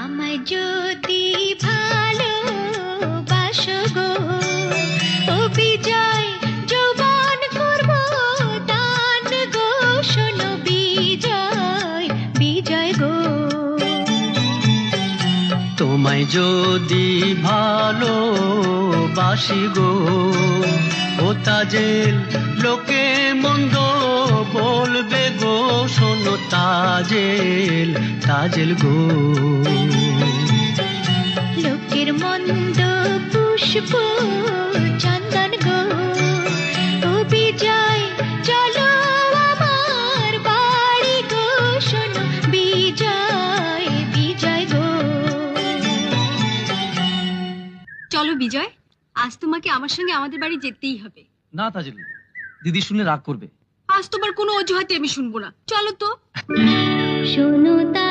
আমায় যদি ভালোবাসো গো ও বিজয় যৌবন করব দান গো শোনো বিজয় বিজয় গো তোমায় যদি ভালোবাসি গো ও তাজেল লোকে মন্দ বলবে গো শোনো তাজেল তাজেল গো লোকের মন্দ পুষ্প চন্দন গো ও বিজয় চলো আমার বাড়ি গো শোনো বিজয় বিজয় গো চলো বিজয়, আজ তোমাকে আমার সঙ্গে আমাদের বাড়ি যেতেই হবে। না তাজেল, দিদি শুনলে রাগ করবে। আজ তোমার কোনো অজুহাতে আমি শুনবো না, চলো তো। শোনো তা